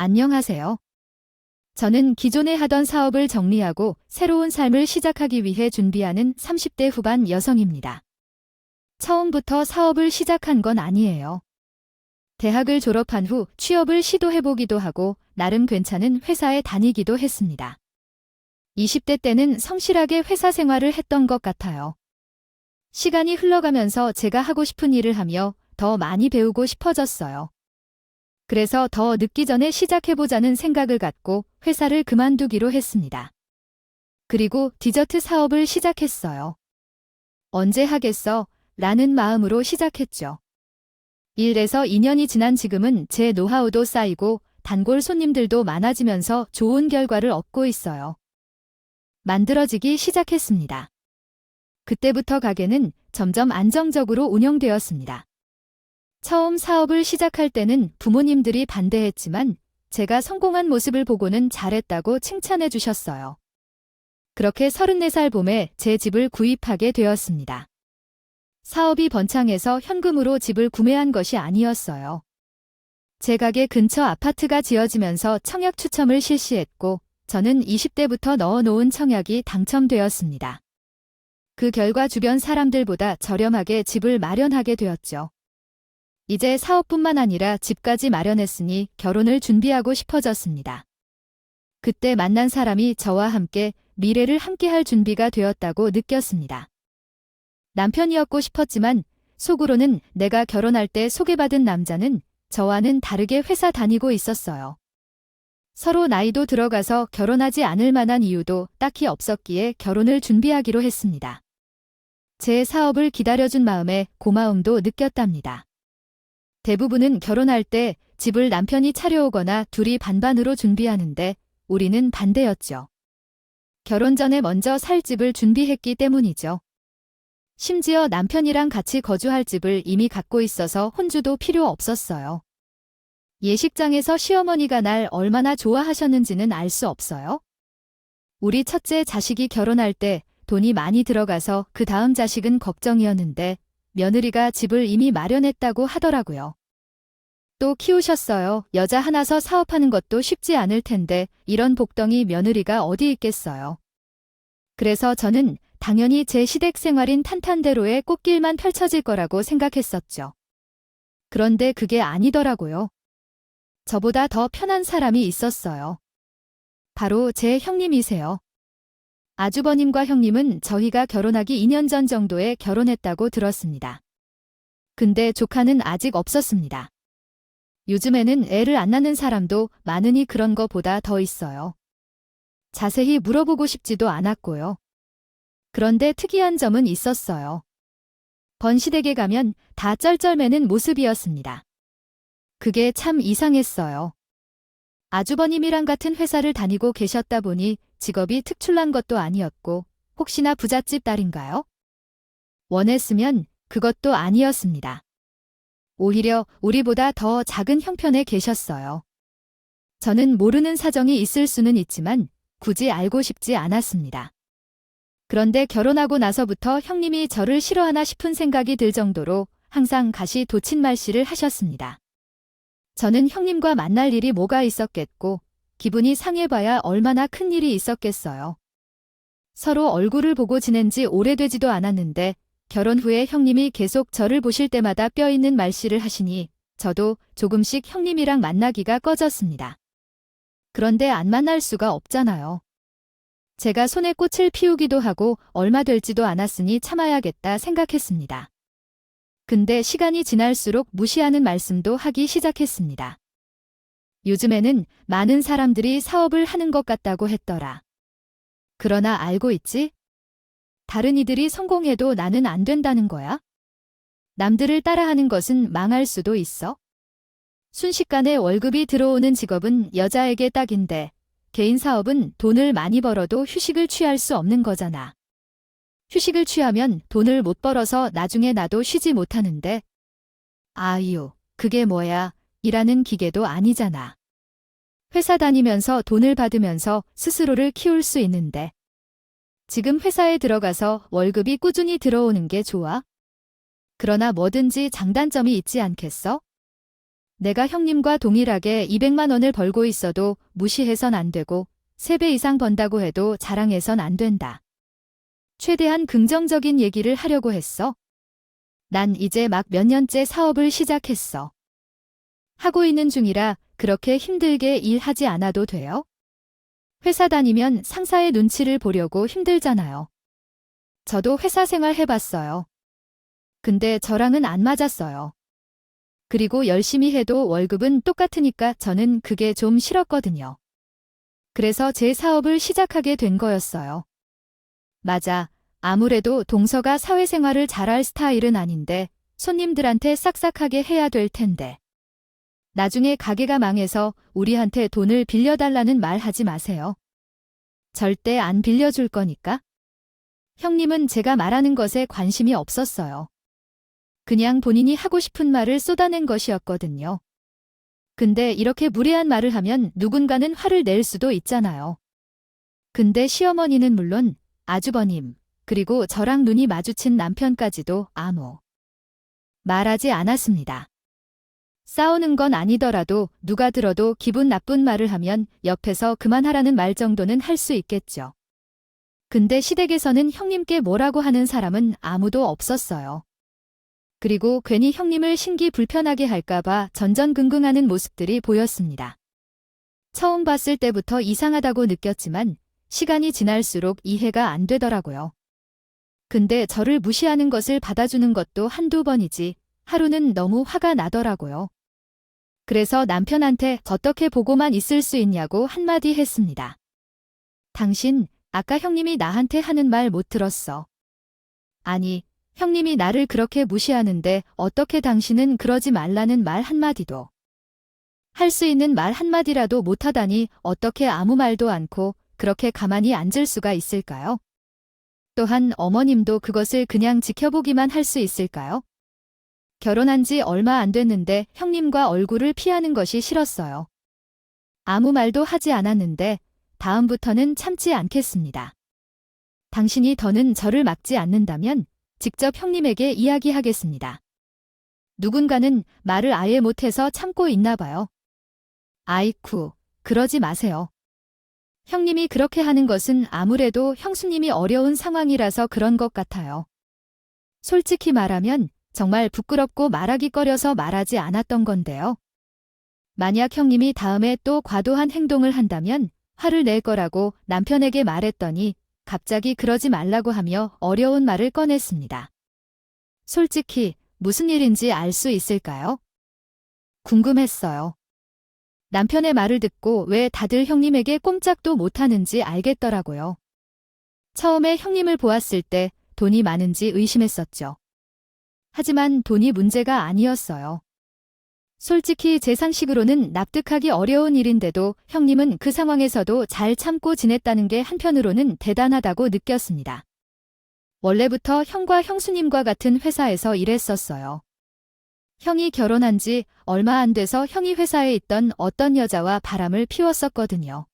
안녕하세요. 저는 기존에 하던 사업을 정리하고 새로운 삶을 시작하기 위해 준비하는 30대 후반 여성입니다. 처음부터 사업을 시작한 건 아니에요. 대학을 졸업한 후 취업을 시도해보기도 하고 나름 괜찮은 회사에 다니기도 했습니다. 20대 때는 성실하게 회사 생활을 했던 것 같아요. 시간이 흘러가면서 제가 하고 싶은 일을 하며 더 많이 배우고 싶어졌어요. 그래서 더 늦기 전에 시작해보자는 생각을 갖고 회사를 그만두기로 했습니다. 그리고 디저트 사업을 시작했어요. 언제 하겠어? 라는 마음으로 시작했죠. 1에서 2년이 지난 지금은 제 노하우도 쌓이고 단골 손님들도 많아지면서 좋은 결과를 얻고 있어요. 만들어지기 시작했습니다. 그때부터 가게는 점점 안정적으로 운영되었습니다. 처음 사업을 시작할 때는 부모님들이 반대했지만 제가 성공한 모습을 보고는 잘했다고 칭찬해 주셨어요. 그렇게 34살 봄에 제 집을 구입하게 되었습니다. 사업이 번창해서 현금으로 집을 구매한 것이 아니었어요. 제 가게 근처 아파트가 지어지면서 청약 추첨을 실시했고 저는 20대부터 넣어놓은 청약이 당첨되었습니다. 그 결과 주변 사람들보다 저렴하게 집을 마련하게 되었죠. 이제 사업뿐만 아니라 집까지 마련했으니 결혼을 준비하고 싶어졌습니다. 그때 만난 사람이 저와 함께 미래를 함께할 준비가 되었다고 느꼈습니다. 남편이었고 싶었지만 속으로는 내가 결혼할 때 소개받은 남자는 저와는 다르게 회사 다니고 있었어요. 서로 나이도 들어가서 결혼하지 않을 만한 이유도 딱히 없었기에 결혼을 준비하기로 했습니다. 제 사업을 기다려준 마음에 고마움도 느꼈답니다. 대부분은 결혼할 때 집을 남편이 차려오거나 둘이 반반으로 준비하는데 우리는 반대였죠. 결혼 전에 먼저 살 집을 준비했기 때문이죠. 심지어 남편이랑 같이 거주할 집을 이미 갖고 있어서 혼주도 필요 없었어요. 예식장에서 시어머니가 날 얼마나 좋아하셨는지는 알 수 없어요. 우리 첫째 자식이 결혼할 때 돈이 많이 들어가서 그 다음 자식은 걱정이었는데 며느리가 집을 이미 마련했다고 하더라고요. 또 키우셨어요. 여자 하나서 사업하는 것도 쉽지 않을 텐데 이런 복덩이 며느리가 어디 있겠어요. 그래서 저는 당연히 제 시댁 생활인 탄탄대로의 꽃길만 펼쳐질 거라고 생각했었죠. 그런데 그게 아니더라고요. 저보다 더 편한 사람이 있었어요. 바로 제 형님이세요. 아주버님과 형님은 저희가 결혼하기 2년 전 정도에 결혼했다고 들었습니다. 근데 조카는 아직 없었습니다. 요즘에는 애를 안 낳는 사람도 많으니 그런 거보다 더 있어요. 자세히 물어보고 싶지도 않았고요. 그런데 특이한 점은 있었어요. 번시댁에 가면 다 쩔쩔매는 모습이었습니다. 그게 참 이상했어요. 아주버님이랑 같은 회사를 다니고 계셨다 보니 직업이 특출난 것도 아니었고 혹시나 부잣집 딸인가요? 원했으면 그것도 아니었습니다. 오히려 우리보다 더 작은 형편에 계셨어요. 저는 모르는 사정이 있을 수는 있지만 굳이 알고 싶지 않았습니다. 그런데 결혼하고 나서부터 형님이 저를 싫어하나 싶은 생각이 들 정도로 항상 가시도친말씨를 하셨습니다. 저는 형님과 만날 일이 뭐가 있었겠고 기분이 상해봐야 얼마나 큰 일이 있었겠어요. 서로 얼굴을 보고 지낸 지 오래되지도 않았는데 결혼 후에 형님이 계속 저를 보실 때마다 뼈있는 말씨를 하시니 저도 조금씩 형님이랑 만나기가 꺼졌습니다. 그런데 안 만날 수가 없잖아요. 제가 손에 꽃을 피우기도 하고 얼마 될지도 않았으니 참아야겠다 생각했습니다. 근데 시간이 지날수록 무시하는 말씀도 하기 시작했습니다. 요즘에는 많은 사람들이 사업을 하는 것 같다고 했더라. 그러나 알고 있지? 다른 이들이 성공해도 나는 안 된다는 거야? 남들을 따라하는 것은 망할 수도 있어? 순식간에 월급이 들어오는 직업은 여자에게 딱인데 개인 사업은 돈을 많이 벌어도 휴식을 취할 수 없는 거잖아. 휴식을 취하면 돈을 못 벌어서 나중에 나도 쉬지 못하는데 아유, 그게 뭐야? 일하는 기계도 아니잖아. 회사 다니면서 돈을 받으면서 스스로를 키울 수 있는데 지금 회사에 들어가서 월급이 꾸준히 들어오는 게 좋아? 그러나 뭐든지 장단점이 있지 않겠어? 내가 형님과 동일하게 200만 원을 벌고 있어도 무시해선 안 되고 3배 이상 번다고 해도 자랑해선 안 된다. 최대한 긍정적인 얘기를 하려고 했어. 난 이제 막 몇 년째 사업을 시작했어. 하고 있는 중이라 그렇게 힘들게 일하지 않아도 돼요? 회사 다니면 상사의 눈치를 보려고 힘들잖아요. 저도 회사 생활 해봤어요. 근데 저랑은 안 맞았어요. 그리고 열심히 해도 월급은 똑같으니까 저는 그게 좀 싫었거든요. 그래서 제 사업을 시작하게 된 거였어요. 맞아. 아무래도 동서가 사회생활을 잘할 스타일은 아닌데 손님들한테 싹싹하게 해야 될 텐데. 나중에 가게가 망해서 우리한테 돈을 빌려달라는 말 하지 마세요. 절대 안 빌려줄 거니까. 형님은 제가 말하는 것에 관심이 없었어요. 그냥 본인이 하고 싶은 말을 쏟아낸 것이었거든요. 근데 이렇게 무례한 말을 하면 누군가는 화를 낼 수도 있잖아요. 근데 시어머니는 물론 아주버님, 그리고 저랑 눈이 마주친 남편까지도 아무 말하지 않았습니다. 싸우는 건 아니더라도 누가 들어도 기분 나쁜 말을 하면 옆에서 그만하라는 말 정도는 할 수 있겠죠. 근데 시댁에서는 형님께 뭐라고 하는 사람은 아무도 없었어요. 그리고 괜히 형님을 신기 불편하게 할까봐 전전긍긍하는 모습들이 보였습니다. 처음 봤을 때부터 이상하다고 느꼈지만 시간이 지날수록 이해가 안 되더라고요. 근데 저를 무시하는 것을 받아주는 것도 한두 번이지 하루는 너무 화가 나더라고요. 그래서 남편한테 어떻게 보고만 있을 수 있냐고 한마디 했습니다. 당신, 아까 형님이 나한테 하는 말 못 들었어. 아니, 형님이 나를 그렇게 무시하는데 어떻게 당신은 그러지 말라는 말 한마디도 할 수 있는 말 한마디라도 못하다니 어떻게 아무 말도 않고 그렇게 가만히 앉을 수가 있을까요? 또한 어머님도 그것을 그냥 지켜보기만 할 수 있을까요? 결혼한 지 얼마 안 됐는데 형님과 얼굴을 피하는 것이 싫었어요. 아무 말도 하지 않았는데 다음부터는 참지 않겠습니다. 당신이 더는 저를 막지 않는다면 직접 형님에게 이야기하겠습니다. 누군가는 말을 아예 못해서 참고 있나 봐요. 아이쿠, 그러지 마세요. 형님이 그렇게 하는 것은 아무래도 형수님이 어려운 상황이라서 그런 것 같아요. 솔직히 말하면 정말 부끄럽고 말하기 꺼려서 말하지 않았던 건데요. 만약 형님이 다음에 또 과도한 행동을 한다면 화를 낼 거라고 남편에게 말했더니 갑자기 그러지 말라고 하며 어려운 말을 꺼냈습니다. 솔직히 무슨 일인지 알 수 있을까요? 궁금했어요. 남편의 말을 듣고 왜 다들 형님에게 꼼짝도 못하는지 알겠더라고요. 처음에 형님을 보았을 때 돈이 많은지 의심했었죠. 하지만 돈이 문제가 아니었어요. 솔직히 제 상식으로는 납득하기 어려운 일인데도 형님은 그 상황에서도 잘 참고 지냈다는 게 한편으로는 대단하다고 느꼈습니다. 원래부터 형과 형수님과 같은 회사에서 일했었어요. 형이 결혼한 지 얼마 안 돼서 형이 회사에 있던 어떤 여자와 바람을 피웠었거든요.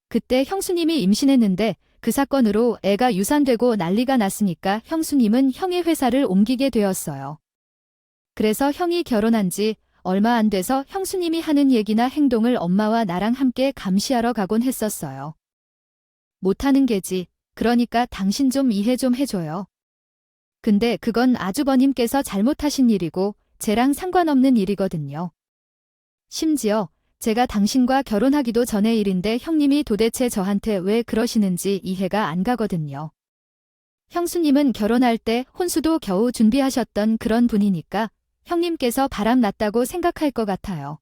그때 형수님이 임신했는데 그 사건으로 애가 유산되고 난리가 났으니까 형수님은 형의 회사를 옮기게 되었어요. 그래서 형이 결혼한 지 얼마 안 돼서 형수님이 하는 얘기나 행동을 엄마와 나랑 함께 감시하러 가곤 했었어요. 못하는 게지. 그러니까 당신 좀 이해 좀 해줘요. 근데 그건 아주버님께서 잘못하신 일이고 쟤랑 상관없는 일이거든요. 심지어 제가 당신과 결혼하기도 전의 일인데 형님이 도대체 저한테 왜 그러시는지 이해가 안 가거든요. 형수님은 결혼할 때 혼수도 겨우 준비하셨던 그런 분이니까 형님께서 바람 났다고 생각할 것 같아요.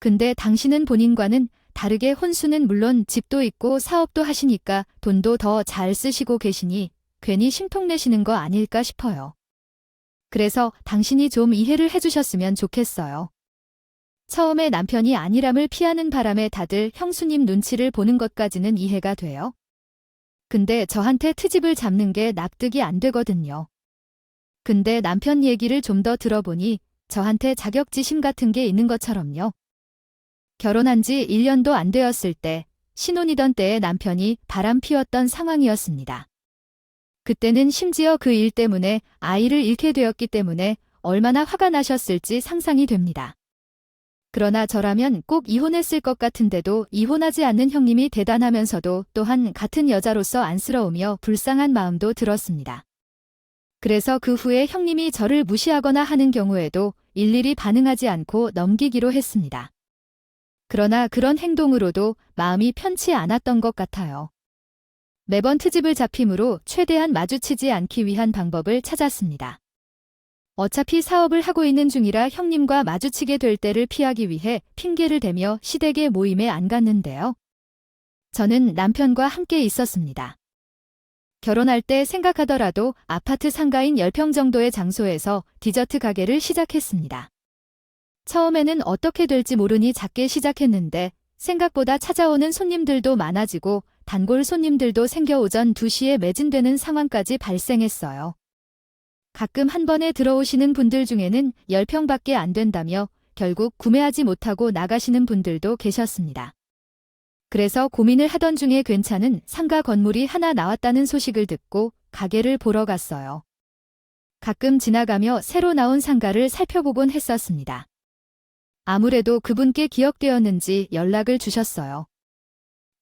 근데 당신은 본인과는 다르게 혼수는 물론 집도 있고 사업도 하시니까 돈도 더 잘 쓰시고 계시니 괜히 심통내시는 거 아닐까 싶어요. 그래서 당신이 좀 이해를 해주셨으면 좋겠어요. 처음에 남편이 안일함을 피하는 바람에 다들 형수님 눈치를 보는 것까지는 이해가 돼요. 근데 저한테 트집을 잡는 게 납득이 안 되거든요. 근데 남편 얘기를 좀 더 들어보니 저한테 자격지심 같은 게 있는 것처럼요. 결혼한 지 1년도 안 되었을 때 신혼이던 때의 남편이 바람 피웠던 상황이었습니다. 그때는 심지어 그 일 때문에 아이를 잃게 되었기 때문에 얼마나 화가 나셨을지 상상이 됩니다. 그러나 저라면 꼭 이혼했을 것 같은데도 이혼하지 않는 형님이 대단하면서도 또한 같은 여자로서 안쓰러우며 불쌍한 마음도 들었습니다. 그래서 그 후에 형님이 저를 무시하거나 하는 경우에도 일일이 반응하지 않고 넘기기로 했습니다. 그러나 그런 행동으로도 마음이 편치 않았던 것 같아요. 매번 트집을 잡힘으로 최대한 마주치지 않기 위한 방법을 찾았습니다. 어차피 사업을 하고 있는 중이라 형님과 마주치게 될 때를 피하기 위해 핑계를 대며 시댁의 모임에 안 갔는데요. 저는 남편과 함께 있었습니다. 결혼할 때 생각하더라도 아파트 상가인 10평 정도의 장소에서 디저트 가게를 시작했습니다. 처음에는 어떻게 될지 모르니 작게 시작했는데 생각보다 찾아오는 손님들도 많아지고 단골 손님들도 생겨 오전 2시에 매진되는 상황까지 발생했어요. 가끔 한 번에 들어오시는 분들 중에는 10평밖에 안 된다며 결국 구매하지 못하고 나가시는 분들도 계셨습니다. 그래서 고민을 하던 중에 괜찮은 상가 건물이 하나 나왔다는 소식을 듣고 가게를 보러 갔어요. 가끔 지나가며 새로 나온 상가를 살펴보곤 했었습니다. 아무래도 그분께 기억되었는지 연락을 주셨어요.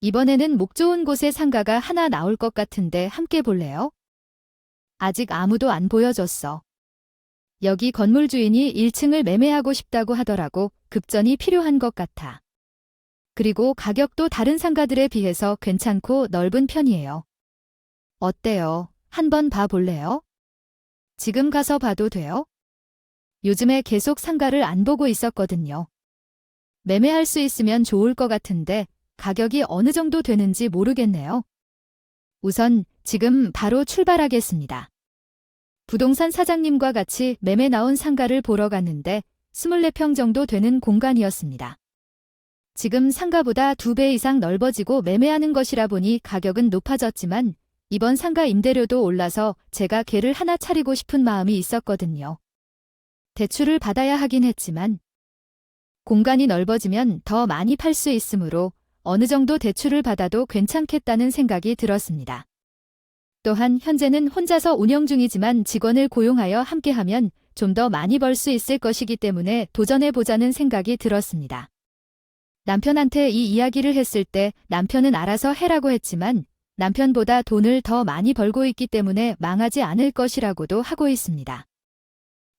이번에는 목 좋은 곳에 상가가 하나 나올 것 같은데 함께 볼래요? 아직 아무도 안 보여줬어. 여기 건물 주인이 1층을 매매하고 싶다고 하더라고. 급전이 필요한 것 같아. 그리고 가격도 다른 상가들에 비해서 괜찮고 넓은 편이에요. 어때요? 한번 봐볼래요? 지금 가서 봐도 돼요? 요즘에 계속 상가를 안 보고 있었거든요. 매매할 수 있으면 좋을 것 같은데 가격이 어느 정도 되는지 모르겠네요. 우선 지금 바로 출발하겠습니다. 부동산 사장님과 같이 매매 나온 상가를 보러 갔는데 24평 정도 되는 공간이었습니다. 지금 상가보다 2배 이상 넓어지고 매매하는 것이라 보니 가격은 높아졌지만 이번 상가 임대료도 올라서 제가 걔를 하나 차리고 싶은 마음이 있었거든요. 대출을 받아야 하긴 했지만 공간이 넓어지면 더 많이 팔 수 있으므로 어느 정도 대출을 받아도 괜찮겠다는 생각이 들었습니다. 또한 현재는 혼자서 운영 중이지만 직원을 고용하여 함께하면 좀 더 많이 벌 수 있을 것이기 때문에 도전해보자는 생각이 들었습니다. 남편한테 이 이야기를 했을 때 남편은 알아서 해라고 했지만 남편보다 돈을 더 많이 벌고 있기 때문에 망하지 않을 것이라고도 하고 있습니다.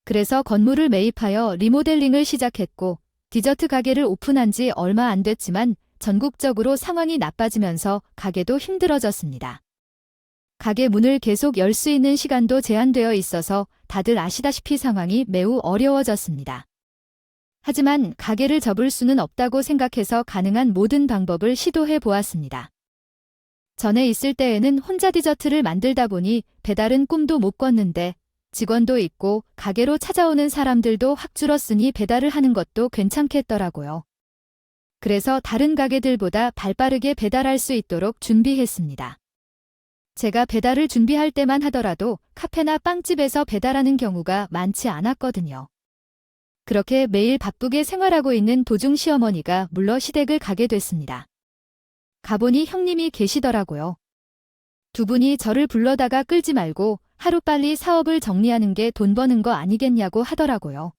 그래서 건물을 매입하여 리모델링을 시작했고 디저트 가게를 오픈한 지 얼마 안 됐지만 전국적으로 상황이 나빠지면서 가게도 힘들어졌습니다. 가게 문을 계속 열 수 있는 시간도 제한되어 있어서 다들 아시다시피 상황이 매우 어려워졌습니다. 하지만 가게를 접을 수는 없다고 생각해서 가능한 모든 방법을 시도해 보았습니다. 전에 있을 때에는 혼자 디저트를 만들다 보니 배달은 꿈도 못 꿨는데 직원도 있고 가게로 찾아오는 사람들도 확 줄었으니 배달을 하는 것도 괜찮겠더라고요. 그래서 다른 가게들보다 발빠르게 배달할 수 있도록 준비했습니다. 제가 배달을 준비할 때만 하더라도 카페나 빵집에서 배달하는 경우가 많지 않았거든요. 그렇게 매일 바쁘게 생활하고 있는 도중 시어머니가 물러 시댁을 가게 됐습니다. 가보니 형님이 계시더라고요. 두 분이 저를 불러다가 끌지 말고 하루빨리 사업을 정리하는 게 돈 버는 거 아니겠냐고 하더라고요.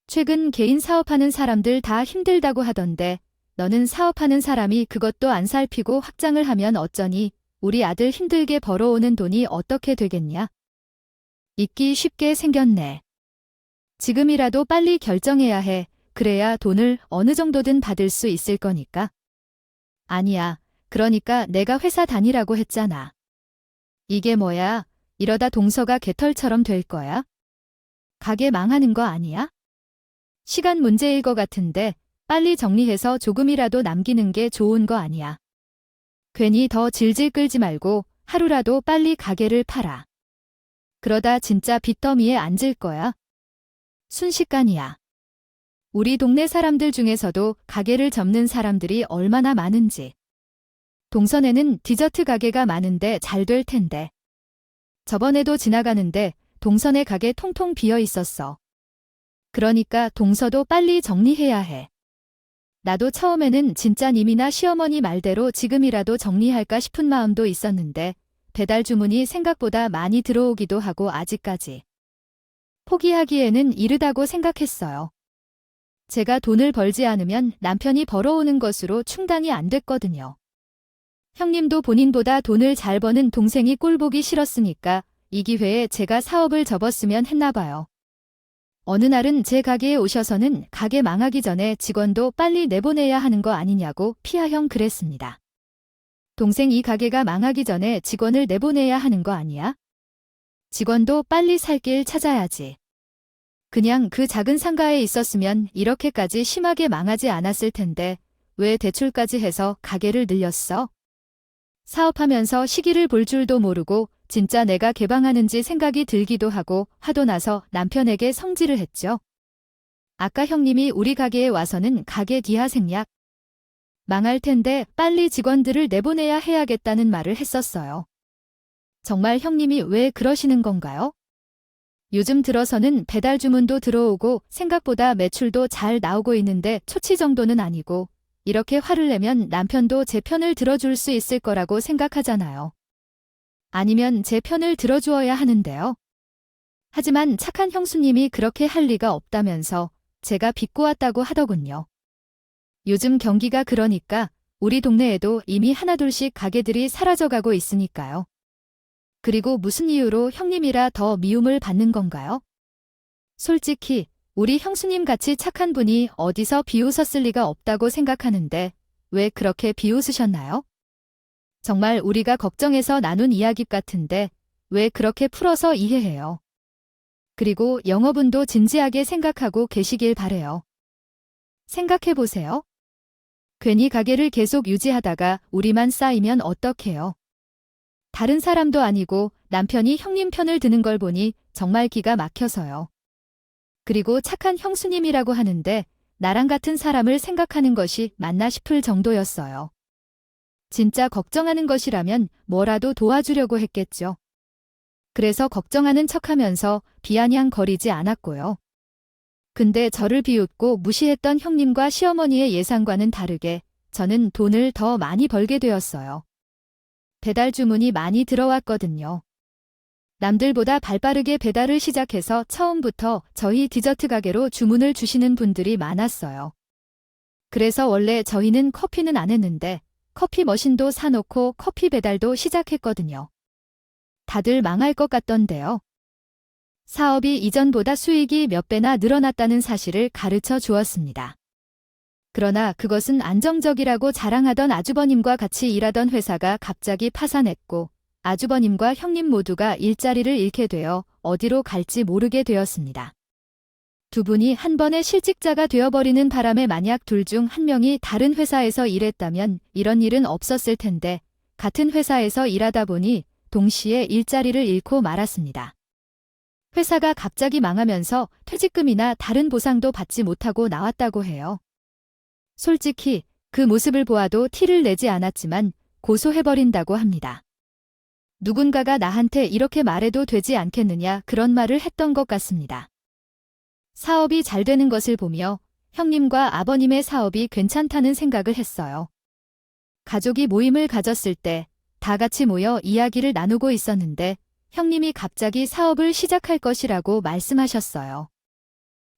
최근 개인 사업하는 사람들 다 힘들다고 하던데 너는 사업하는 사람이 그것도 안 살피고 확장을 하면 어쩌니 우리 아들 힘들게 벌어오는 돈이 어떻게 되겠냐? 잊기 쉽게 생겼네. 지금이라도 빨리 결정해야 해. 그래야 돈을 어느 정도든 받을 수 있을 거니까. 아니야. 그러니까 내가 회사 다니라고 했잖아. 이게 뭐야? 이러다 동서가 개털처럼 될 거야? 가게 망하는 거 아니야? 시간 문제일 것 같은데 빨리 정리해서 조금이라도 남기는 게 좋은 거 아니야. 괜히 더 질질 끌지 말고 하루라도 빨리 가게를 팔아. 그러다 진짜 빚더미에 앉을 거야. 순식간이야. 우리 동네 사람들 중에서도 가게를 접는 사람들이 얼마나 많은지. 동선에는 디저트 가게가 많은데 잘 될 텐데. 저번에도 지나가는데 동선에 가게 통통 비어 있었어. 그러니까 동서도 빨리 정리해야 해. 나도 처음에는 진짜 님이나 시어머니 말대로 지금이라도 정리할까 싶은 마음도 있었는데 배달 주문이 생각보다 많이 들어오기도 하고 아직까지 포기하기에는 이르다고 생각했어요. 제가 돈을 벌지 않으면 남편이 벌어오는 것으로 충당이 안 됐거든요. 형님도 본인보다 돈을 잘 버는 동생이 꼴보기 싫었으니까 이 기회에 제가 사업을 접었으면 했나 봐요. 어느 날은 제 가게에 오셔서는 가게 망하기 전에 직원도 빨리 내보내야 하는 거 아니냐고 피하형 그랬습니다. 동생, 이 가게가 망하기 전에 직원을 내보내야 하는 거 아니야? 직원도 빨리 살 길 찾아야지. 그냥 그 작은 상가에 있었으면 이렇게까지 심하게 망하지 않았을 텐데 왜 대출까지 해서 가게를 늘렸어? 사업하면서 시기를 볼 줄도 모르고 진짜 내가 개방하는지 생각이 들기도 하고 화도 나서 남편에게 성질을 했죠. 아까 형님이 우리 가게에 와서는 가게 기하 생략, 망할 텐데 빨리 직원들을 내보내야 해야겠다는 말을 했었어요. 정말 형님이 왜 그러시는 건가요? 요즘 들어서는 배달 주문도 들어오고 생각보다 매출도 잘 나오고 있는데 초치 정도는 아니고 이렇게 화를 내면 남편도 제 편을 들어줄 수 있을 거라고 생각하잖아요. 아니면 제 편을 들어주어야 하는데요. 하지만 착한 형수님이 그렇게 할 리가 없다면서 제가 비꼬았다고 하더군요. 요즘 경기가 그러니까 우리 동네에도 이미 하나둘씩 가게들이 사라져가고 있으니까요. 그리고 무슨 이유로 형님이라 더 미움을 받는 건가요? 솔직히 우리 형수님 같이 착한 분이 어디서 비웃었을 리가 없다고 생각하는데 왜 그렇게 비웃으셨나요? 정말 우리가 걱정해서 나눈 이야기 같은데 왜 그렇게 풀어서 이해해요? 그리고 영업운도 진지하게 생각하고 계시길 바래요. 생각해보세요. 괜히 가게를 계속 유지하다가 우리만 쌓이면 어떡해요? 다른 사람도 아니고 남편이 형님 편을 드는 걸 보니 정말 기가 막혀서요. 그리고 착한 형수님이라고 하는데 나랑 같은 사람을 생각하는 것이 맞나 싶을 정도였어요. 진짜 걱정하는 것이라면 뭐라도 도와주려고 했겠죠. 그래서 걱정하는 척하면서 비아냥거리지 않았고요. 근데 저를 비웃고 무시했던 형님과 시어머니의 예상과는 다르게 저는 돈을 더 많이 벌게 되었어요. 배달 주문이 많이 들어왔거든요. 남들보다 발빠르게 배달을 시작해서 처음부터 저희 디저트 가게로 주문을 주시는 분들이 많았어요. 그래서 원래 저희는 커피는 안 했는데 커피 머신도 사놓고 커피 배달도 시작했거든요. 다들 망할 것 같던데요. 사업이 이전보다 수익이 몇 배나 늘어났다는 사실을 가르쳐 주었습니다. 그러나 그것은 안정적이라고 자랑하던 아주버님과 같이 일하던 회사가 갑자기 파산했고 아주버님과 형님 모두가 일자리를 잃게 되어 어디로 갈지 모르게 되었습니다. 두 분이 한 번에 실직자가 되어버리는 바람에 만약 둘 중 한 명이 다른 회사에서 일했다면 이런 일은 없었을 텐데 같은 회사에서 일하다 보니 동시에 일자리를 잃고 말았습니다. 회사가 갑자기 망하면서 퇴직금이나 다른 보상도 받지 못하고 나왔다고 해요. 솔직히 그 모습을 보아도 티를 내지 않았지만 고소해버린다고 합니다. 누군가가 나한테 이렇게 말해도 되지 않겠느냐 그런 말을 했던 것 같습니다. 사업이 잘 되는 것을 보며 형님과 아버님의 사업이 괜찮다는 생각을 했어요. 가족이 모임을 가졌을 때 다 같이 모여 이야기를 나누고 있었는데 형님이 갑자기 사업을 시작할 것이라고 말씀하셨어요.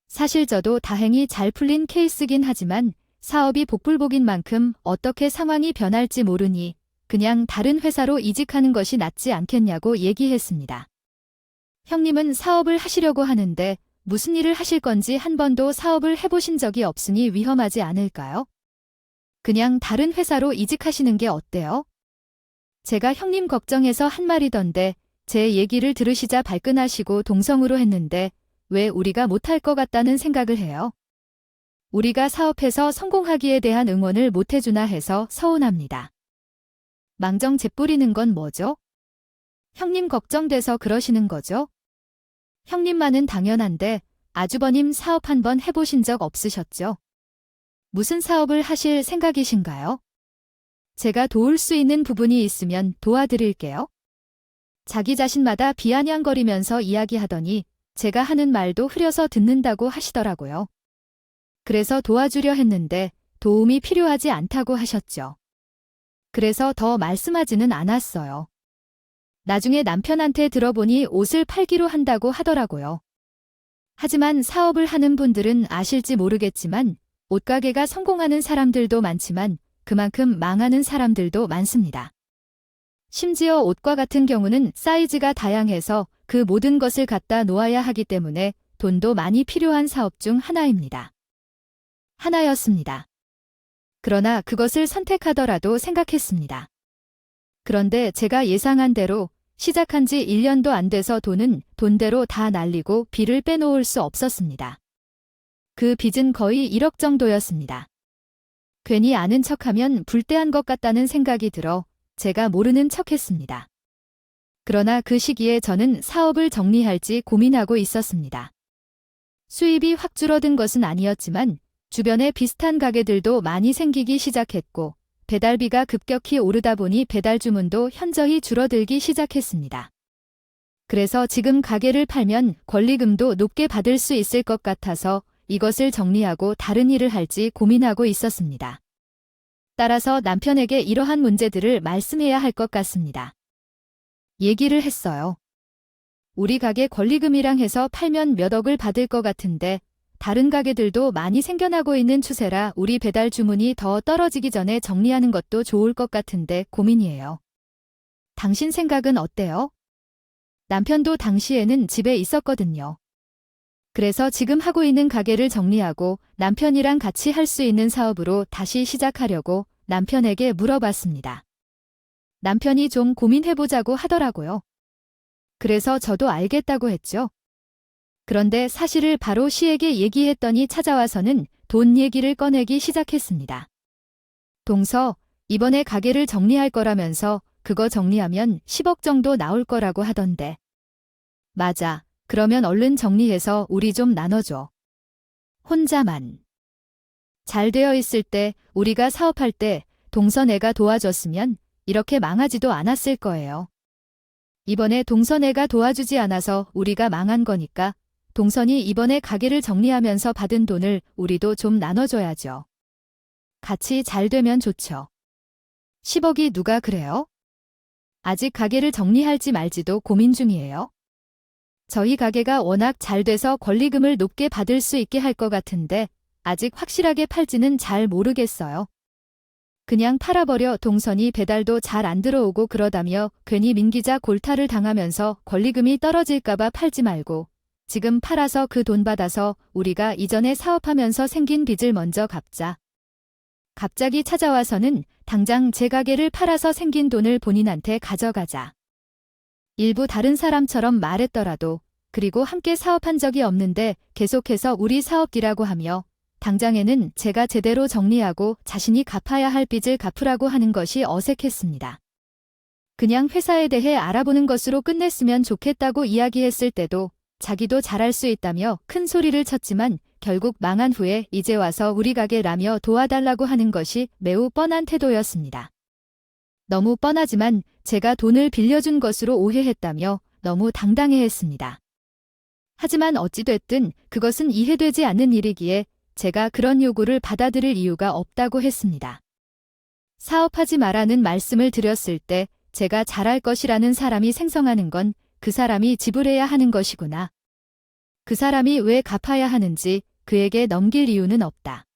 사실 저도 다행히 잘 풀린 케이스긴 하지만 사업이 복불복인 만큼 어떻게 상황이 변할지 모르니 그냥 다른 회사로 이직하는 것이 낫지 않겠냐고 얘기했습니다. 형님은 사업을 하시려고 하는데 무슨 일을 하실 건지 한 번도 사업을 해보신 적이 없으니 위험하지 않을까요? 그냥 다른 회사로 이직하시는 게 어때요? 제가 형님 걱정해서 한 말이던데 제 얘기를 들으시자 발끈하시고 동성으로 했는데 왜 우리가 못할 것 같다는 생각을 해요? 우리가 사업해서 성공하기에 대한 응원을 못해주나 해서 서운합니다. 망정 재뿌리는 건 뭐죠? 형님 걱정돼서 그러시는 거죠? 형님만은 당연한데 아주버님 사업 한번 해보신 적 없으셨죠? 무슨 사업을 하실 생각이신가요? 제가 도울 수 있는 부분이 있으면 도와드릴게요. 자기 자신마다 비아냥거리면서 이야기하더니 제가 하는 말도 흐려서 듣는다고 하시더라고요. 그래서 도와주려 했는데 도움이 필요하지 않다고 하셨죠. 그래서 더 말씀하지는 않았어요. 나중에 남편한테 들어보니 옷을 팔기로 한다고 하더라고요. 하지만 사업을 하는 분들은 아실지 모르겠지만 옷가게가 성공하는 사람들도 많지만 그만큼 망하는 사람들도 많습니다. 심지어 옷과 같은 경우는 사이즈가 다양해서 그 모든 것을 갖다 놓아야 하기 때문에 돈도 많이 필요한 사업 중 하나였습니다. 그러나 그것을 선택하더라도 생각했습니다. 그런데 제가 예상한 대로 시작한 지 1년도 안 돼서 돈은 돈대로 다 날리고 빚을 빼놓을 수 없었습니다. 그 빚은 거의 1억 정도였습니다. 괜히 아는 척하면 불대한 것 같다는 생각이 들어 제가 모르는 척했습니다. 그러나 그 시기에 저는 사업을 정리할지 고민하고 있었습니다. 수입이 확 줄어든 것은 아니었지만 주변에 비슷한 가게들도 많이 생기기 시작했고 배달비가 급격히 오르다 보니 배달 주문도 현저히 줄어들기 시작했습니다. 그래서 지금 가게를 팔면 권리금도 높게 받을 수 있을 것 같아서 이것을 정리하고 다른 일을 할지 고민하고 있었습니다. 따라서 남편에게 이러한 문제들을 말씀해야 할 것 같습니다. 얘기를 했어요. 우리 가게 권리금이랑 해서 팔면 몇 억을 받을 것 같은데 다른 가게들도 많이 생겨나고 있는 추세라 우리 배달 주문이 더 떨어지기 전에 정리하는 것도 좋을 것 같은데 고민이에요. 당신 생각은 어때요? 남편도 당시에는 집에 있었거든요. 그래서 지금 하고 있는 가게를 정리하고 남편이랑 같이 할 수 있는 사업으로 다시 시작하려고 남편에게 물어봤습니다. 남편이 좀 고민해보자고 하더라고요. 그래서 저도 알겠다고 했죠. 그런데 사실을 바로 시에게 얘기했더니 찾아와서는 돈 얘기를 꺼내기 시작했습니다. 동서, 이번에 가게를 정리할 거라면서 그거 정리하면 10억 정도 나올 거라고 하던데. 맞아. 그러면 얼른 정리해서 우리 좀 나눠줘. 혼자만. 잘 되어 있을 때, 우리가 사업할 때 동서네가 도와줬으면 이렇게 망하지도 않았을 거예요. 이번에 동서네가 도와주지 않아서 우리가 망한 거니까 동선이 이번에 가게를 정리하면서 받은 돈을 우리도 좀 나눠줘야죠. 같이 잘 되면 좋죠. 10억이 누가 그래요? 아직 가게를 정리할지 말지도 고민 중이에요. 저희 가게가 워낙 잘 돼서 권리금을 높게 받을 수 있게 할 것 같은데 아직 확실하게 팔지는 잘 모르겠어요. 그냥 팔아버려 동선이 배달도 잘 안 들어오고 그러다며 괜히 민기자 골타를 당하면서 권리금이 떨어질까봐 팔지 말고 지금 팔아서 그 돈 받아서 우리가 이전에 사업하면서 생긴 빚을 먼저 갚자. 갑자기 찾아와서는 당장 제 가게를 팔아서 생긴 돈을 본인한테 가져가자. 일부 다른 사람처럼 말했더라도 그리고 함께 사업한 적이 없는데 계속해서 우리 사업기라고 하며 당장에는 제가 제대로 정리하고 자신이 갚아야 할 빚을 갚으라고 하는 것이 어색했습니다. 그냥 회사에 대해 알아보는 것으로 끝냈으면 좋겠다고 이야기했을 때도 자기도 잘할 수 있다며 큰 소리를 쳤지만 결국 망한 후에 이제 와서 우리 가게라며 도와달라고 하는 것이 매우 뻔한 태도였습니다. 너무 뻔하지만 제가 돈을 빌려준 것으로 오해했다며 너무 당당해했습니다. 하지만 어찌됐든 그것은 이해되지 않는 일이기에 제가 그런 요구를 받아들일 이유가 없다고 했습니다. 사업하지 말라는 말씀을 드렸을 때 제가 잘할 것이라는 사람이 생성하는 건 그 사람이 지불해야 하는 것이구나. 그 사람이 왜 갚아야 하는지 그에게 넘길 이유는 없다.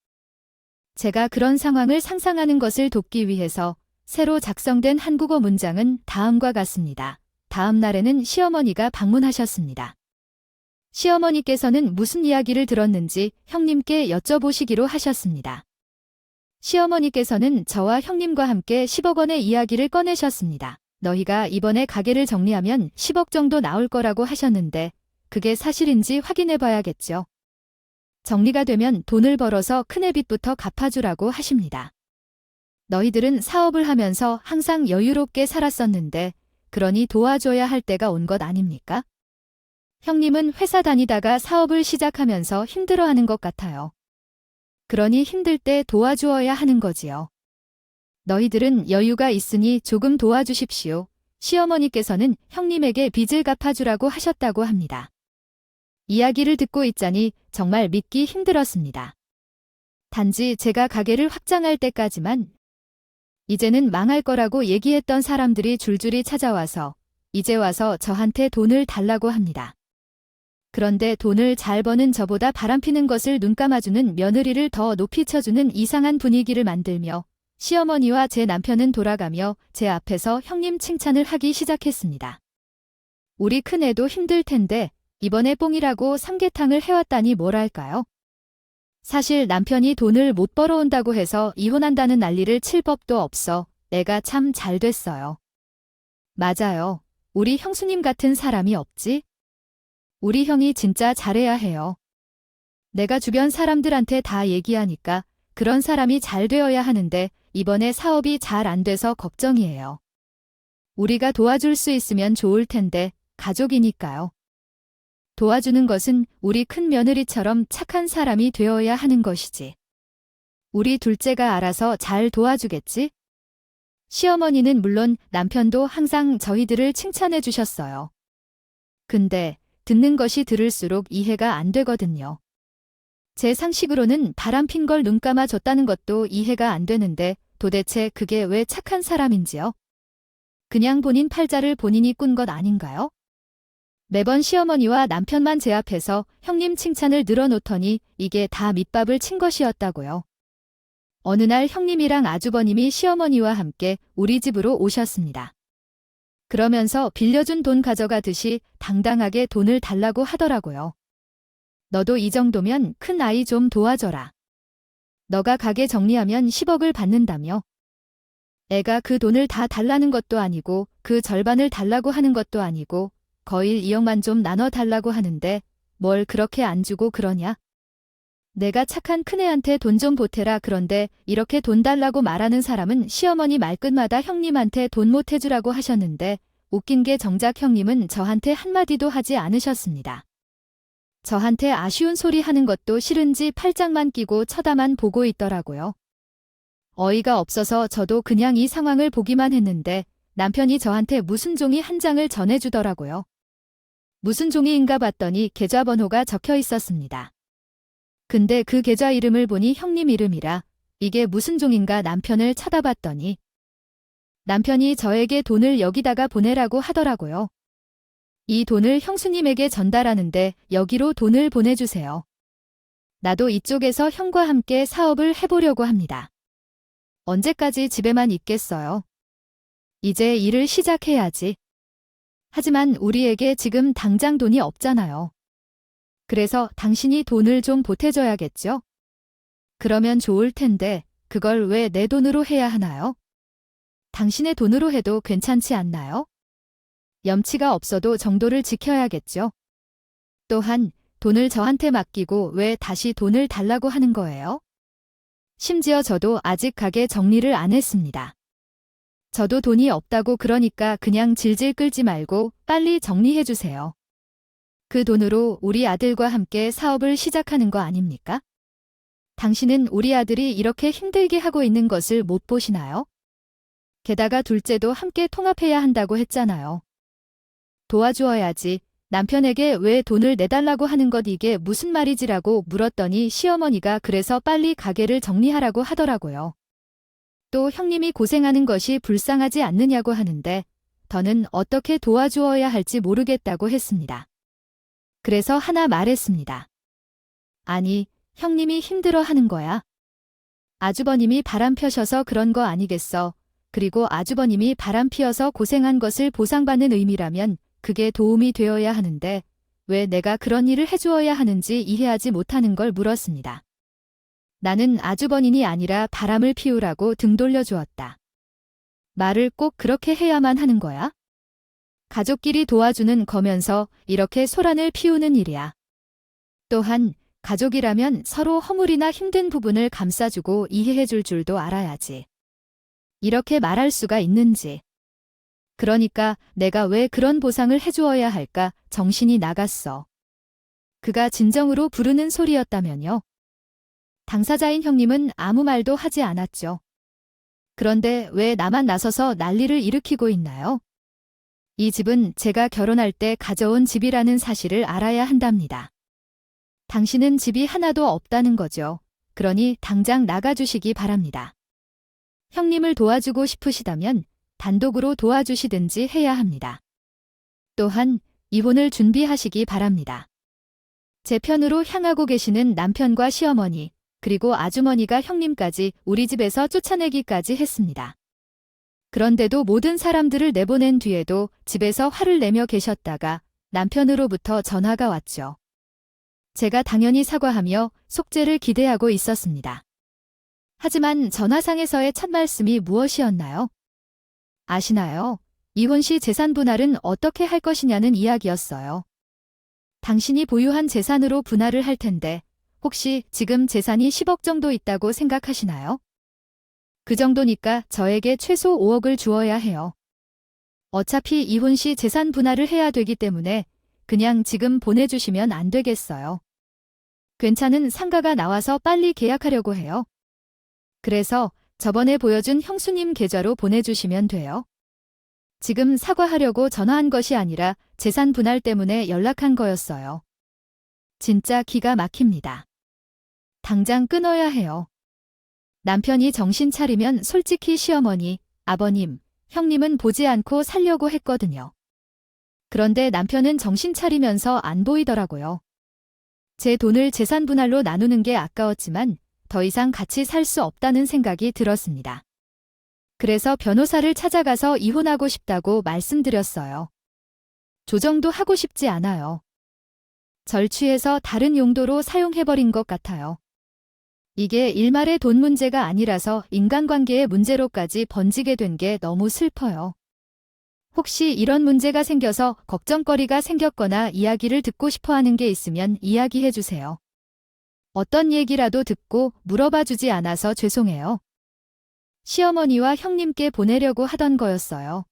제가 그런 상황을 상상하는 것을 돕기 위해서 새로 작성된 한국어 문장은 다음과 같습니다. 다음 날에는 시어머니가 방문하셨습니다. 시어머니께서는 무슨 이야기를 들었는지 형님께 여쭤보시기로 하셨습니다. 시어머니께서는 저와 형님과 함께 10억 원의 이야기를 꺼내셨습니다. 너희가 이번에 가게를 정리하면 10억 정도 나올 거라고 하셨는데 그게 사실인지 확인해 봐야겠죠. 정리가 되면 돈을 벌어서 큰 애빚부터 갚아주라고 하십니다. 너희들은 사업을 하면서 항상 여유롭게 살았었는데 그러니 도와줘야 할 때가 온 것 아닙니까? 형님은 회사 다니다가 사업을 시작하면서 힘들어하는 것 같아요. 그러니 힘들 때 도와주어야 하는 거지요. 너희들은 여유가 있으니 조금 도와주십시오. 시어머니께서는 형님에게 빚을 갚아주라고 하셨다고 합니다. 이야기를 듣고 있자니 정말 믿기 힘들었습니다. 단지 제가 가게를 확장할 때까지만 이제는 망할 거라고 얘기했던 사람들이 줄줄이 찾아와서 이제 와서 저한테 돈을 달라고 합니다. 그런데 돈을 잘 버는 저보다 바람피는 것을 눈감아주는 며느리를 더 높이 쳐주는 이상한 분위기를 만들며 시어머니와 제 남편은 돌아가며 제 앞에서 형님 칭찬을 하기 시작했습니다. 우리 큰애도 힘들 텐데 이번에 뽕이라고 삼계탕을 해왔다니 뭐랄까요? 사실 남편이 돈을 못 벌어온다고 해서 이혼한다는 난리를 칠 법도 없어 애가 참 잘 됐어요. 맞아요. 우리 형수님 같은 사람이 없지? 우리 형이 진짜 잘해야 해요. 내가 주변 사람들한테 다 얘기하니까 그런 사람이 잘 되어야 하는데 이번에 사업이 잘 안 돼서 걱정이에요. 우리가 도와줄 수 있으면 좋을 텐데 가족이니까요. 도와주는 것은 우리 큰 며느리처럼 착한 사람이 되어야 하는 것이지. 우리 둘째가 알아서 잘 도와주겠지? 시어머니는 물론 남편도 항상 저희들을 칭찬해 주셨어요. 근데 듣는 것이 들을수록 이해가 안 되거든요. 제 상식으로는 바람핀 걸 눈감아 줬다는 것도 이해가 안 되는데 도대체 그게 왜 착한 사람인지요? 그냥 본인 팔자를 본인이 꾼 것 아닌가요? 매번 시어머니와 남편만 제 앞에서 형님 칭찬을 늘어놓더니 이게 다 밑밥을 친 것이었다고요. 어느 날 형님이랑 아주버님이 시어머니와 함께 우리 집으로 오셨습니다. 그러면서 빌려준 돈 가져가듯이 당당하게 돈을 달라고 하더라고요. 너도 이 정도면 큰 아이 좀 도와줘라. 너가 가게 정리하면 10억을 받는다며. 애가 그 돈을 다 달라는 것도 아니고 그 절반을 달라고 하는 것도 아니고 거의 2억만 좀 나눠 달라고 하는데 뭘 그렇게 안 주고 그러냐? 내가 착한 큰애한테 돈 좀 보태라 그런데 이렇게 돈 달라고 말하는 사람은 시어머니 말끝마다 형님한테 돈 못 해주라고 하셨는데 웃긴 게 정작 형님은 저한테 한마디도 하지 않으셨습니다. 저한테 아쉬운 소리 하는 것도 싫은지 팔짱만 끼고 쳐다만 보고 있더라고요. 어이가 없어서 저도 그냥 이 상황을 보기만 했는데 남편이 저한테 무슨 종이 한 장을 전해주더라고요. 무슨 종이인가 봤더니 계좌번호가 적혀 있었습니다. 근데 그 계좌 이름을 보니 형님 이름이라 이게 무슨 종인가 남편을 쳐다봤더니 남편이 저에게 돈을 여기다가 보내라고 하더라고요. 이 돈을 형수님에게 전달하는데 여기로 돈을 보내주세요. 나도 이쪽에서 형과 함께 사업을 해보려고 합니다. 언제까지 집에만 있겠어요? 이제 일을 시작해야지. 하지만 우리에게 지금 당장 돈이 없잖아요. 그래서 당신이 돈을 좀 보태줘야겠죠? 그러면 좋을 텐데 그걸 왜 내 돈으로 해야 하나요? 당신의 돈으로 해도 괜찮지 않나요? 염치가 없어도 정도를 지켜야겠죠. 또한 돈을 저한테 맡기고 왜 다시 돈을 달라고 하는 거예요? 심지어 저도 아직 가게 정리를 안 했습니다. 저도 돈이 없다고 그러니까 그냥 질질 끌지 말고 빨리 정리해 주세요. 그 돈으로 우리 아들과 함께 사업을 시작하는 거 아닙니까? 당신은 우리 아들이 이렇게 힘들게 하고 있는 것을 못 보시나요? 게다가 둘째도 함께 통합해야 한다고 했잖아요. 도와주어야지. 남편에게 왜 돈을 내달라고 하는 것 이게 무슨 말이지라고 물었더니 시어머니가 그래서 빨리 가게를 정리하라고 하더라고요. 또 형님이 고생하는 것이 불쌍하지 않느냐고 하는데 더는 어떻게 도와주어야 할지 모르겠다고 했습니다. 그래서 하나 말했습니다. 아니, 형님이 힘들어 하는 거야. 아주버님이 바람 펴셔서 그런 거 아니겠어. 그리고 아주버님이 바람 피어서 고생한 것을 보상받는 의미라면 그게 도움이 되어야 하는데 왜 내가 그런 일을 해주어야 하는지 이해하지 못하는 걸 물었습니다. 나는 아주버님이 아니라 바람을 피우라고 등 돌려주었다. 말을 꼭 그렇게 해야만 하는 거야? 가족끼리 도와주는 거면서 이렇게 소란을 피우는 일이야. 또한 가족이라면 서로 허물이나 힘든 부분을 감싸주고 이해해줄 줄도 알아야지. 이렇게 말할 수가 있는지. 그러니까 내가 왜 그런 보상을 해주어야 할까 정신이 나갔어. 그가 진정으로 부르는 소리였다면요. 당사자인 형님은 아무 말도 하지 않았죠. 그런데 왜 나만 나서서 난리를 일으키고 있나요? 이 집은 제가 결혼할 때 가져온 집이라는 사실을 알아야 한답니다. 당신은 집이 하나도 없다는 거죠. 그러니 당장 나가주시기 바랍니다. 형님을 도와주고 싶으시다면 단독으로 도와주시든지 해야 합니다. 또한 이혼을 준비하시기 바랍니다. 제 편으로 향하고 계시는 남편과 시어머니, 그리고 아주머니가 형님까지 우리 집에서 쫓아내기까지 했습니다. 그런데도 모든 사람들을 내보낸 뒤에도 집에서 화를 내며 계셨다가 남편으로부터 전화가 왔죠. 제가 당연히 사과하며 속죄를 기대하고 있었습니다. 하지만 전화상에서의 첫 말씀이 무엇이었나요? 아시나요? 이혼 시 재산 분할은 어떻게 할 것이냐는 이야기였어요. 당신이 보유한 재산으로 분할을 할 텐데 혹시 지금 재산이 10억 정도 있다고 생각하시나요? 그 정도니까 저에게 최소 5억을 주어야 해요. 어차피 이혼 시 재산 분할을 해야 되기 때문에 그냥 지금 보내주시면 안 되겠어요. 괜찮은 상가가 나와서 빨리 계약하려고 해요. 그래서 저번에 보여준 형수님 계좌로 보내주시면 돼요. 지금 사과하려고 전화한 것이 아니라 재산 분할 때문에 연락한 거였어요. 진짜 기가 막힙니다. 당장 끊어야 해요. 남편이 정신 차리면 솔직히 시어머니, 아버님, 형님은 보지 않고 살려고 했거든요. 그런데 남편은 정신 차리면서 안 보이더라고요. 제 돈을 재산 분할로 나누는 게 아까웠지만 더 이상 같이 살 수 없다는 생각이 들었습니다. 그래서 변호사를 찾아가서 이혼하고 싶다고 말씀드렸어요. 조정도 하고 싶지 않아요. 절취해서 다른 용도로 사용해버린 것 같아요. 이게 일말의 돈 문제가 아니라서 인간관계의 문제로까지 번지게 된 게 너무 슬퍼요. 혹시 이런 문제가 생겨서 걱정거리가 생겼거나 이야기를 듣고 싶어 하는 게 있으면 이야기해 주세요. 어떤 얘기라도 듣고 물어봐 주지 않아서 죄송해요. 시어머니와 형님께 보내려고 하던 거였어요.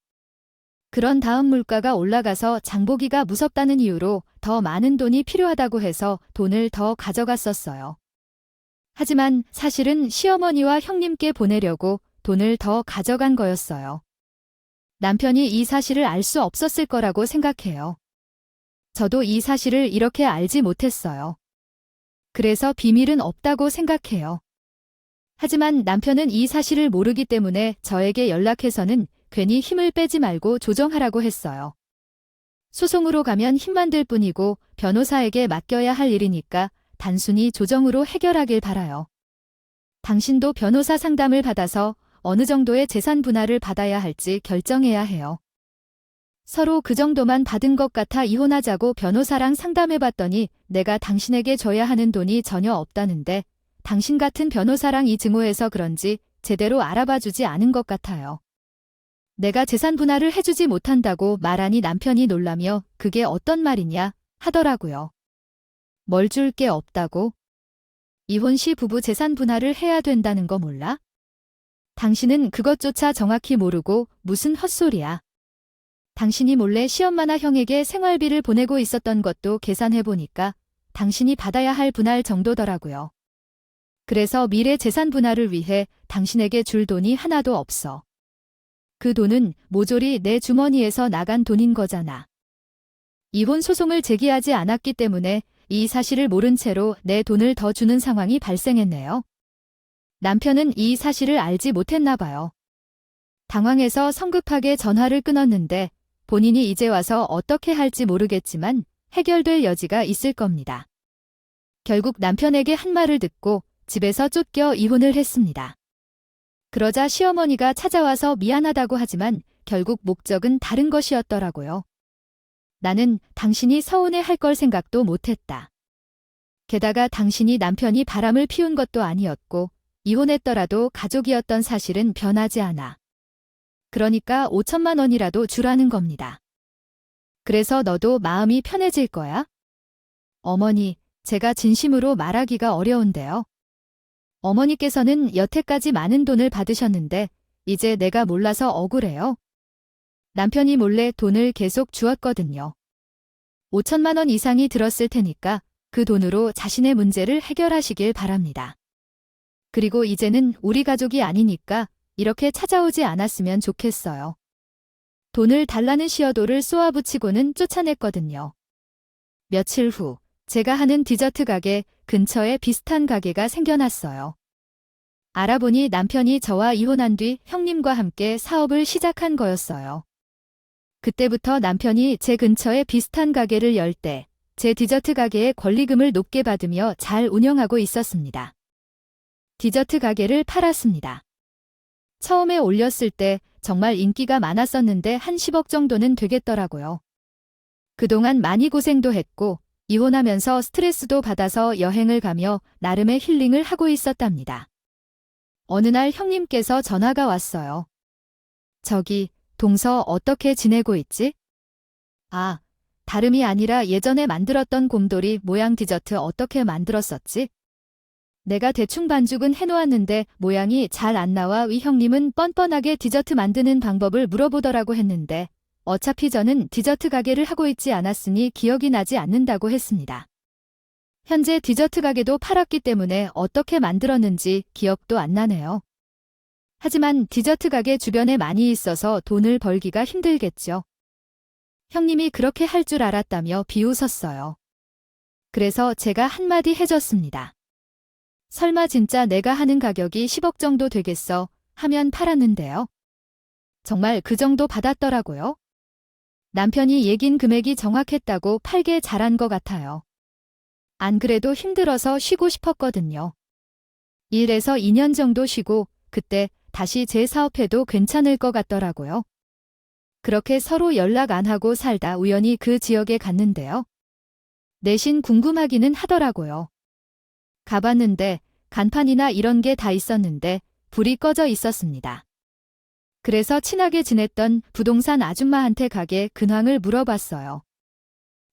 그런 다음 물가가 올라가서 장보기가 무섭다는 이유로 더 많은 돈이 필요하다고 해서 돈을 더 가져갔었어요. 하지만 사실은 시어머니와 형님께 보내려고 돈을 더 가져간 거였어요. 남편이 이 사실을 알 수 없었을 거라고 생각해요. 저도 이 사실을 이렇게 알지 못했어요. 그래서 비밀은 없다고 생각해요. 하지만 남편은 이 사실을 모르기 때문에 저에게 연락해서는 괜히 힘을 빼지 말고 조정하라고 했어요. 소송으로 가면 힘만 들 뿐이고 변호사에게 맡겨야 할 일이니까 단순히 조정으로 해결하길 바라요. 당신도 변호사 상담을 받아서 어느 정도의 재산 분할을 받아야 할지 결정해야 해요. 서로 그 정도만 받은 것 같아 이혼하자고 변호사랑 상담해봤더니 내가 당신에게 줘야 하는 돈이 전혀 없다는데 당신 같은 변호사랑 이 증오해서 그런지 제대로 알아봐주지 않은 것 같아요. 내가 재산 분할을 해주지 못한다고 말하니 남편이 놀라며 그게 어떤 말이냐 하더라고요. 뭘 줄 게 없다고? 이혼 시 부부 재산 분할을 해야 된다는 거 몰라? 당신은 그것조차 정확히 모르고 무슨 헛소리야. 당신이 몰래 시엄마나 형에게 생활비를 보내고 있었던 것도 계산해보니까 당신이 받아야 할 분할 정도더라고요. 그래서 미래 재산 분할을 위해 당신에게 줄 돈이 하나도 없어. 그 돈은 모조리 내 주머니에서 나간 돈인 거잖아. 이혼 소송을 제기하지 않았기 때문에 이 사실을 모른 채로 내 돈을 더 주는 상황이 발생했네요. 남편은 이 사실을 알지 못했나 봐요. 당황해서 성급하게 전화를 끊었는데 본인이 이제 와서 어떻게 할지 모르겠지만 해결될 여지가 있을 겁니다. 결국 남편에게 한 말을 듣고 집에서 쫓겨 이혼을 했습니다. 그러자 시어머니가 찾아와서 미안하다고 하지만 결국 목적은 다른 것이었더라고요. 나는 당신이 서운해할 걸 생각도 못했다. 게다가 당신이 남편이 바람을 피운 것도 아니었고 이혼했더라도 가족이었던 사실은 변하지 않아. 그러니까 5천만 원이라도 주라는 겁니다. 그래서 너도 마음이 편해질 거야? 어머니, 제가 진심으로 말하기가 어려운데요. 어머니께서는 여태까지 많은 돈을 받으셨는데 이제 내가 몰라서 억울해요. 남편이 몰래 돈을 계속 주었거든요. 5천만 원 이상이 들었을 테니까 그 돈으로 자신의 문제를 해결하시길 바랍니다. 그리고 이제는 우리 가족이 아니니까 이렇게 찾아오지 않았으면 좋겠어요. 돈을 달라는 시어도를 쏘아붙이고는 쫓아냈거든요. 며칠 후 제가 하는 디저트 가게 근처에 비슷한 가게가 생겨났어요. 알아보니 남편이 저와 이혼한 뒤 형님과 함께 사업을 시작한 거였어요. 그때부터 남편이 제 근처에 비슷한 가게를 열 때 제 디저트 가게의 권리금을 높게 받으며 잘 운영하고 있었습니다. 디저트 가게를 팔았습니다. 처음에 올렸을 때 정말 인기가 많았었는데 한 10억 정도는 되겠더라고요. 그동안 많이 고생도 했고 이혼하면서 스트레스도 받아서 여행을 가며 나름의 힐링을 하고 있었답니다. 어느 날 형님께서 전화가 왔어요. 저기, 동서 어떻게 지내고 있지? 아, 다름이 아니라 예전에 만들었던 곰돌이 모양 디저트 어떻게 만들었었지? 내가 대충 반죽은 해놓았는데 모양이 잘 안 나와. 위 형님은 뻔뻔하게 디저트 만드는 방법을 물어보더라고 했는데 어차피 저는 디저트 가게를 하고 있지 않았으니 기억이 나지 않는다고 했습니다. 현재 디저트 가게도 팔았기 때문에 어떻게 만들었는지 기억도 안 나네요. 하지만 디저트 가게 주변에 많이 있어서 돈을 벌기가 힘들겠죠. 형님이 그렇게 할 줄 알았다며 비웃었어요. 그래서 제가 한마디 해줬습니다. 설마 진짜 내가 하는 가격이 10억 정도 되겠어 하면 팔았는데요. 정말 그 정도 받았더라고요. 남편이 얘긴 금액이 정확했다고 팔게 잘한 것 같아요. 안 그래도 힘들어서 쉬고 싶었거든요. 1에서 2년 정도 쉬고 그때 다시 재사업해도 괜찮을 것 같더라고요. 그렇게 서로 연락 안 하고 살다 우연히 그 지역에 갔는데요. 내심 궁금하기는 하더라고요. 가봤는데 간판이나 이런 게 다 있었는데 불이 꺼져 있었습니다. 그래서 친하게 지냈던 부동산 아줌마한테 가게 근황을 물어봤어요.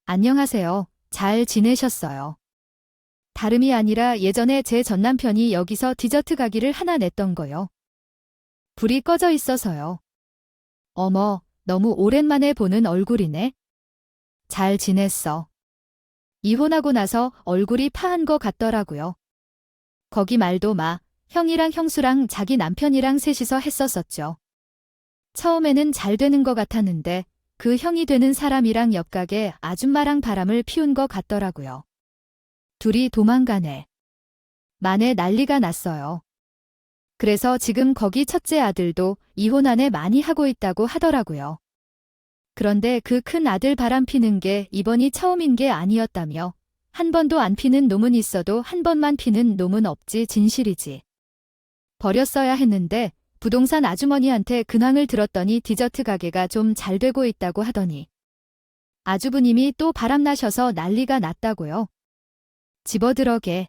안녕하세요. 잘 지내셨어요? 다름이 아니라 예전에 제 전남편이 여기서 디저트 가게를 하나 냈던 거요. 불이 꺼져 있어서요. 어머, 너무 오랜만에 보는 얼굴이네. 잘 지냈어. 이혼하고 나서 얼굴이 파한 거 같더라고요. 거기 말도 마, 형이랑 형수랑 자기 남편이랑 셋이서 했었었죠. 처음에는 잘 되는 것 같았는데 그 형이 되는 사람이랑 옆가게 아줌마랑 바람을 피운 것 같더라고요. 둘이 도망가네. 만에 난리가 났어요. 그래서 지금 거기 첫째 아들도 이혼 안에 많이 하고 있다고 하더라고요. 그런데 그 큰 아들 바람 피는 게 이번이 처음인 게 아니었다며 한 번도 안 피는 놈은 있어도 한 번만 피는 놈은 없지 진실이지. 버렸어야 했는데 부동산 아주머니한테 근황을 들었더니 디저트 가게가 좀 잘 되고 있다고 하더니 아주부님이 또 바람나셔서 난리가 났다고요. 집어들어게.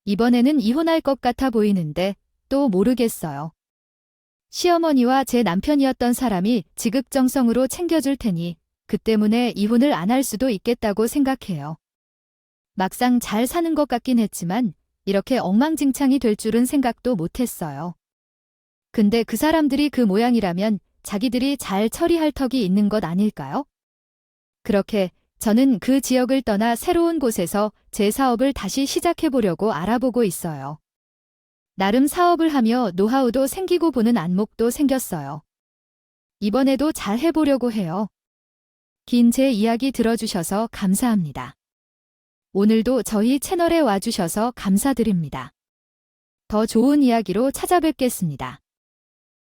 이번에는 이혼할 것 같아 보이는데 또 모르겠어요. 시어머니와 제 남편이었던 사람이 지극정성으로 챙겨줄 테니 그 때문에 이혼을 안 할 수도 있겠다고 생각해요. 막상 잘 사는 것 같긴 했지만 이렇게 엉망진창이 될 줄은 생각도 못했어요. 근데 그 사람들이 그 모양이라면 자기들이 잘 처리할 턱이 있는 것 아닐까요? 그렇게 저는 그 지역을 떠나 새로운 곳에서 제 사업을 다시 시작해보려고 알아보고 있어요. 나름 사업을 하며 노하우도 생기고 보는 안목도 생겼어요. 이번에도 잘 해보려고 해요. 긴 제 이야기 들어주셔서 감사합니다. 오늘도 저희 채널에 와주셔서 감사드립니다. 더 좋은 이야기로 찾아뵙겠습니다.